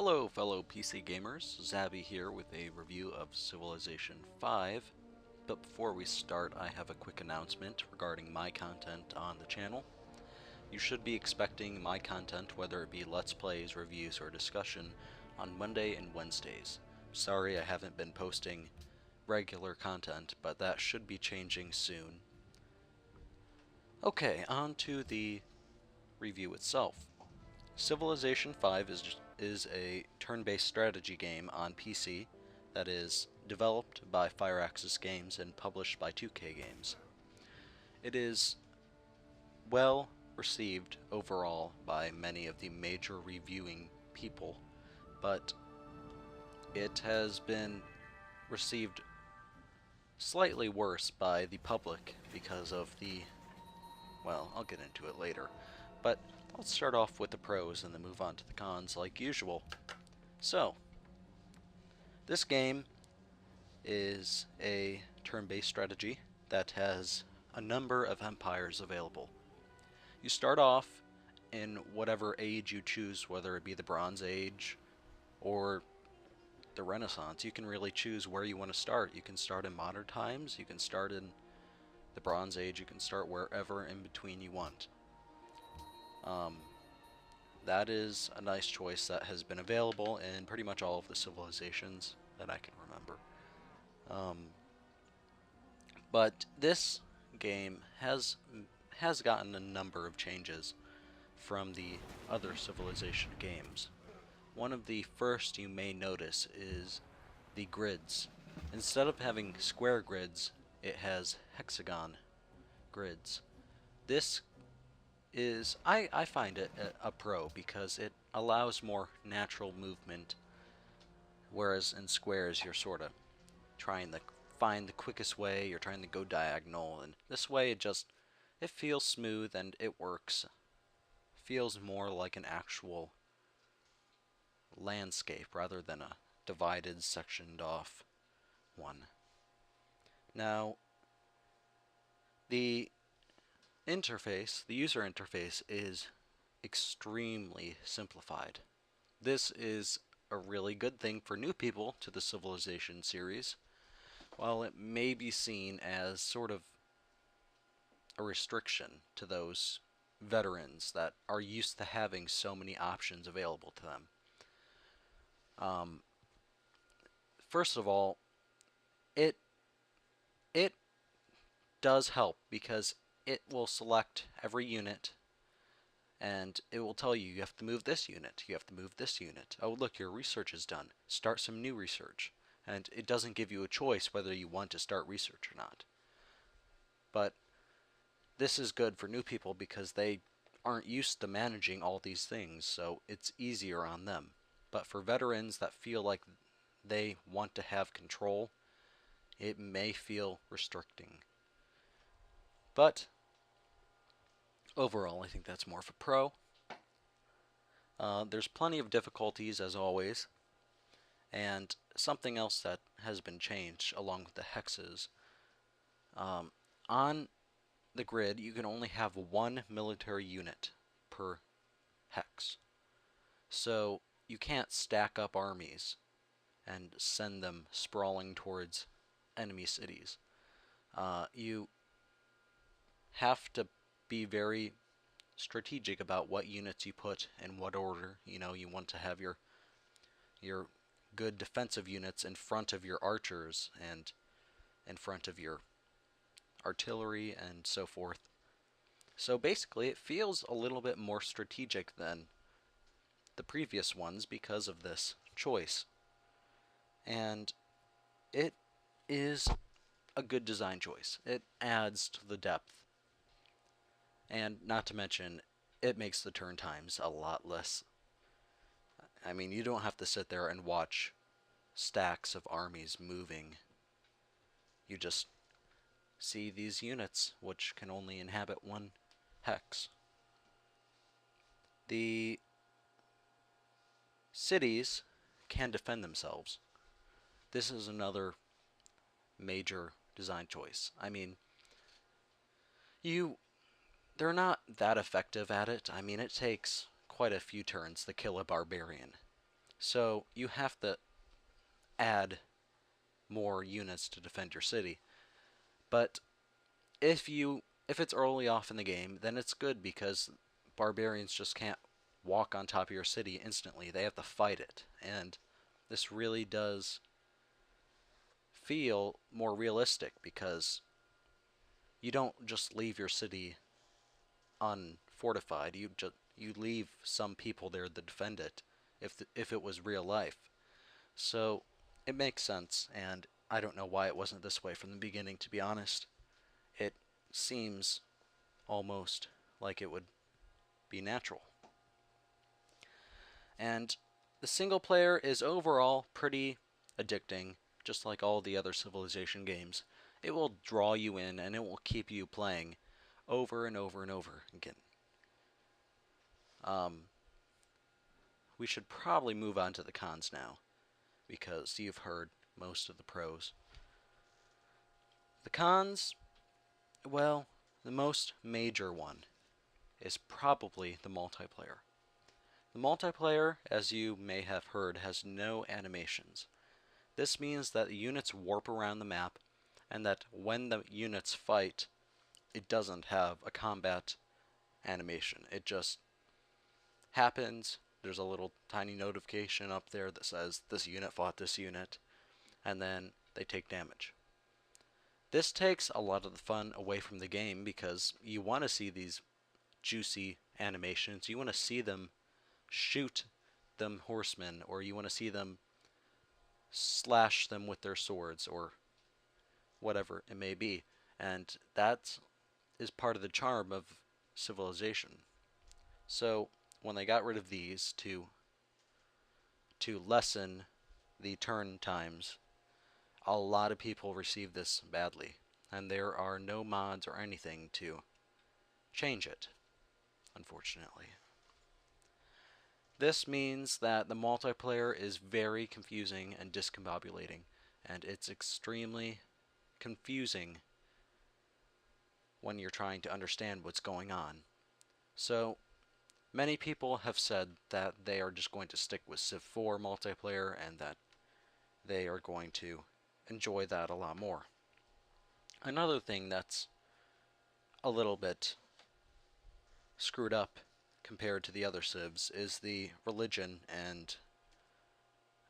Hello fellow PC gamers, Zabby here with a review of Civilization 5, but before we start I have a quick announcement regarding my content on the channel. You should be expecting my content, whether it be Let's Plays, reviews, or discussion, on Monday and Wednesdays. Sorry I haven't been posting regular content, but that should be changing soon. Okay, on to the review itself. Civilization 5 is a turn-based strategy game on PC that is developed by Firaxis Games and published by 2K Games. It is well received overall by many of the major reviewing people, but it has been received slightly worse by the public because of well, I'll get into it later. But let's start off with the pros and then move on to the cons like usual. So, this game is a turn-based strategy that has a number of empires available. You start off in whatever age you choose, whether it be the Bronze Age or the Renaissance. You can really choose where you want to start. You can start in modern times, you can start in the Bronze Age, you can start wherever in between you want. That is a nice choice that has been available in pretty much all of the civilizations that I can remember. But this game has gotten a number of changes from the other Civilization games. One of the first you may notice is the grids. Instead of having square grids, it has hexagon grids. This is, I find it a pro because it allows more natural movement, whereas in squares you're sort of trying to find the quickest way, you're trying to go diagonal, and this way it feels smooth and it works. Feels more like an actual landscape rather than a divided, sectioned off one. Now, the user interface is extremely simplified. This is a really good thing for new people to the Civilization series, while it may be seen as sort of a restriction to those veterans that are used to having so many options available to them. First of all, it does help because it will select every unit and it will tell you have to move this unit, you have to move this unit. Oh look, your research is done. Start some new research. And it doesn't give you a choice whether you want to start research or not. But this is good for new people because they aren't used to managing all these things, so it's easier on them. But for veterans that feel like they want to have control, it may feel restricting. But overall, I think that's more of a pro. There's plenty of difficulties as always, and something else that has been changed along with the hexes. On the grid, you can only have one military unit per hex. So you can't stack up armies and send them sprawling towards enemy cities. You have to be very strategic about what units you put in what order. You know, you want to have your good defensive units in front of your archers and in front of your artillery and so forth. So basically it feels a little bit more strategic than the previous ones because of this choice. And it is a good design choice. It adds to the depth. And not to mention, it makes the turn times a lot less. I mean, you don't have to sit there and watch stacks of armies moving. You just see these units, which can only inhabit one hex. The cities can defend themselves. This is another major design choice. I mean, they're not that effective at it. I mean, it takes quite a few turns to kill a barbarian. So you have to add more units to defend your city. But if it's early off in the game, then it's good because barbarians just can't walk on top of your city instantly. They have to fight it. And this really does feel more realistic because you don't just leave your city unfortified. You leave some people there to defend it if it was real life. So it makes sense, and I don't know why it wasn't this way from the beginning, to be honest. It seems almost like it would be natural. And the single player is overall pretty addicting, just like all the other Civilization games. It will draw you in and it will keep you playing over and over and over again. Um, we should probably move on to the cons now, because you've heard most of the pros. The cons, well, the most major one is probably the multiplayer. The multiplayer, as you may have heard, has no animations. This means that the units warp around the map, and that when the units fight, it doesn't have a combat animation. It just happens. There's a little tiny notification up there that says this unit fought this unit, and then they take damage. This takes a lot of the fun away from the game because you want to see these juicy animations. You want to see them shoot them horsemen, or you want to see them slash them with their swords, or whatever it may be. And that is part of the charm of Civilization. So when they got rid of these to lessen the turn times, a lot of people received this badly, and there are no mods or anything to change it, unfortunately. This means that the multiplayer is very confusing and discombobulating, and it's extremely confusing when you're trying to understand what's going on. So many people have said that they are just going to stick with Civ 4 multiplayer and that they are going to enjoy that a lot more. Another thing that's a little bit screwed up compared to the other civs is the religion and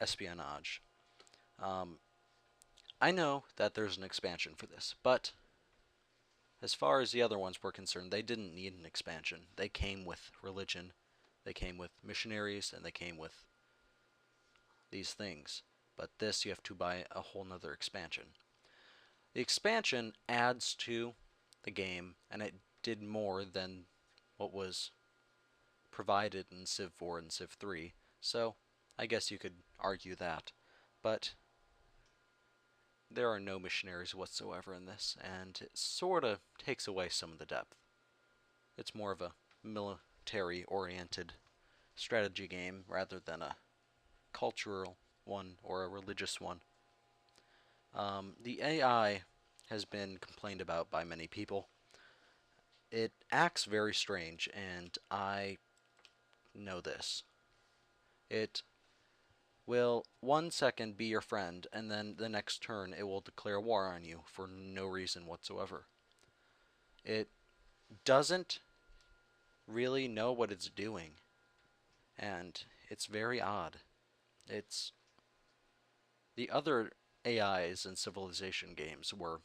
espionage. Um, I know that there's an expansion for this, but as far as the other ones were concerned, they didn't need an expansion. They came with religion, they came with missionaries, and they came with these things. But this, you have to buy a whole nother expansion. The expansion adds to the game, and it did more than what was provided in Civ 4 and Civ 3, so I guess you could argue that. But there are no missionaries whatsoever in this, and it sort of takes away some of the depth. It's more of a military-oriented strategy game rather than a cultural one or a religious one. The AI has been complained about by many people. It acts very strange, and I know this. It will 1 second be your friend, and then the next turn it will declare war on you for no reason whatsoever. It doesn't really know what it's doing, and it's very odd. It's the other AIs in Civilization games were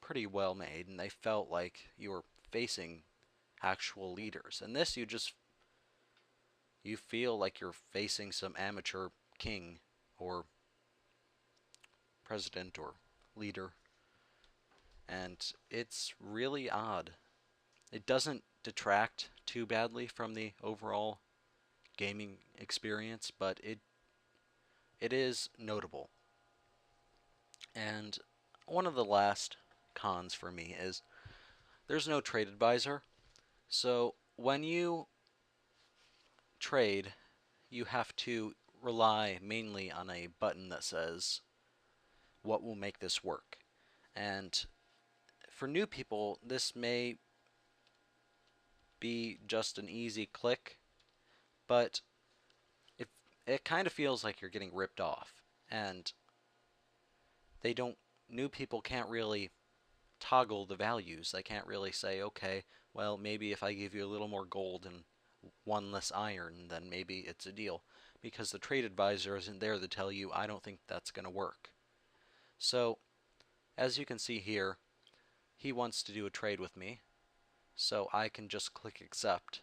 pretty well made, and they felt like you were facing actual leaders. And this, you feel like you're facing some amateur king or president or leader, and it's really odd. It doesn't detract too badly from the overall gaming experience, but it is notable. And one of the last cons for me is there's no trade advisor. So when you trade, you have to rely mainly on a button that says, what will make this work? And for new people, this may be just an easy click, but it kind of feels like you're getting ripped off, and they don't new people can't really toggle the values. They can't really say, okay, well, maybe if I give you a little more gold and one less iron, then maybe it's a deal. Because the trade advisor isn't there to tell you, I don't think that's going to work. So, as you can see here, he wants to do a trade with me, so I can just click accept.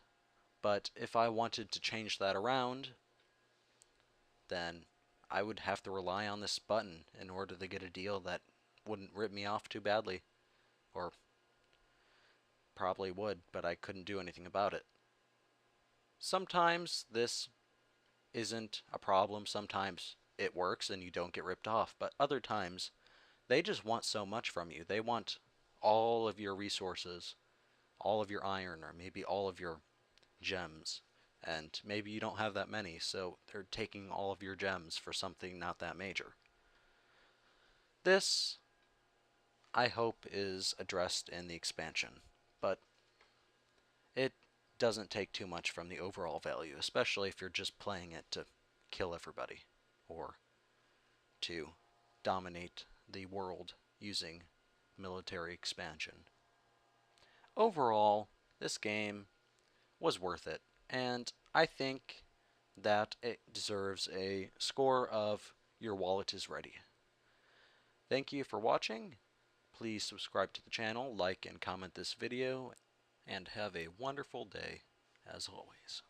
But if I wanted to change that around, then I would have to rely on this button in order to get a deal that wouldn't rip me off too badly. Or probably would, but I couldn't do anything about it. Sometimes this isn't a problem. Sometimes it works and you don't get ripped off. But other times, they just want so much from you. They want all of your resources, all of your iron, or maybe all of your gems. And maybe you don't have that many, so they're taking all of your gems for something not that major. This, I hope, is addressed in the expansion, but it doesn't take too much from the overall value, especially if you're just playing it to kill everybody or to dominate the world using military expansion. Overall, this game was worth it, and I think that it deserves a score of your wallet is ready. Thank you for watching. Please subscribe to the channel, like and comment this video, and have a wonderful day as always.